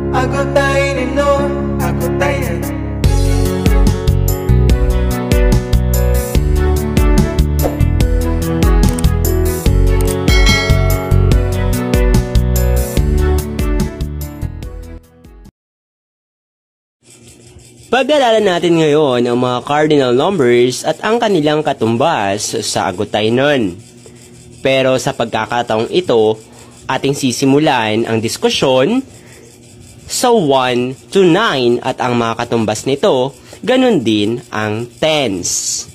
Agutay ni no, agutay na. Pag-aralan natin ngayon ang mga cardinal numbers at ang kanilang katumbas sa agutaynon. Pero sa pagkakataong ito, ating sisimulan ang diskusyon sa 1 to 9 at ang mga katumbas nito, ganun din ang tens.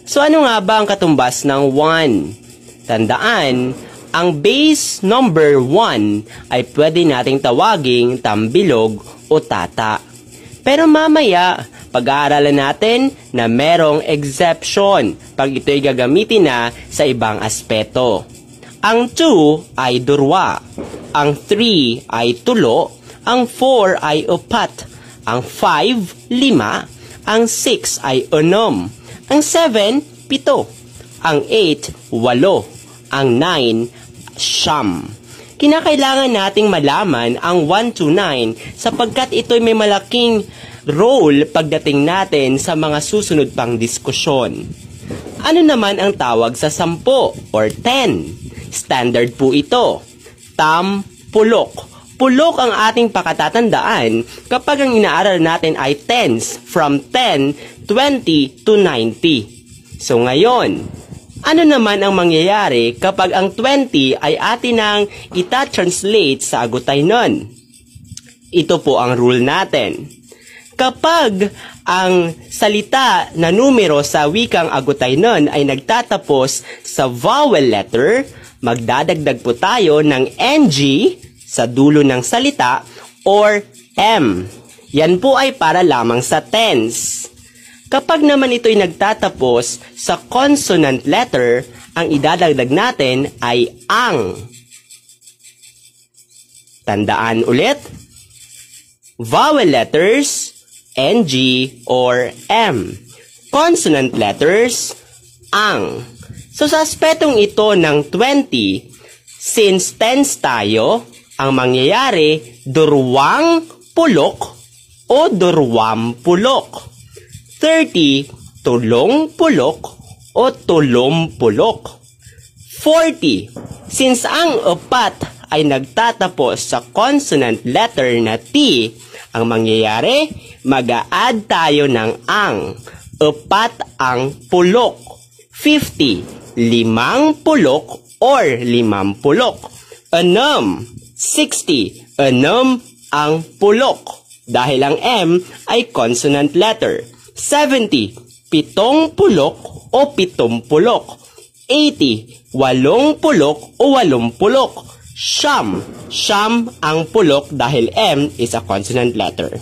So ano nga ba ang katumbas ng 1? Tandaan, ang base number 1 ay pwede nating tawaging tambilog o tata. Pero mamaya, pag-aaralan natin na merong exception pag ito'y gagamitin na sa ibang aspeto. Ang 2 ay durwa, ang 3 ay tulo, ang 4 ay upat, ang 5, 5, ang 6 ay unom, ang 7, 7, ang 8, 8, ang 9, 9. Kinakailangan nating malaman ang 1 to 9 sapagkat ito'y may malaking role pagdating natin sa mga susunod pang diskusyon. Ano naman ang tawag sa 10 or 10? Standard po ito. Tam-pulok. Pulok ang ating pakatatandaan kapag ang inaaral natin ay tens from 10, 20 to 90. So ngayon, ano naman ang mangyayari kapag ang 20 ay atin nang ita-translate sa agutaynon? Ito po ang rule natin. Kapag ang salita na numero sa wikang agutaynon ay nagtatapos sa vowel letter, magdadagdag po tayo ng NG sa dulo ng salita or M. Yan po ay para lamang sa tens. Kapag naman ito'y nagtatapos sa consonant letter, ang idadagdag natin ay ang. Tandaan ulit, vowel letters, NG or M. Consonant letters, ang. So sa aspetong ito ng 20, since tens tayo, ang mangyayari, durwang pulok o durwam pulok. 30, tulong pulok o tulom pulok. 40, since ang upat ay nagtatapos sa consonant letter na T, ang mangyayari, mag-a-add tayo ng ang. Upat ang pulok. 50, limang pulok or limampulok. Enam, 60, enam ang pulok. Dahil ang M ay consonant letter. 70, pitong pulok o pitong pulok. 80, walong pulok o walong pulok. Siyam, siyam ang pulok dahil M is a consonant letter.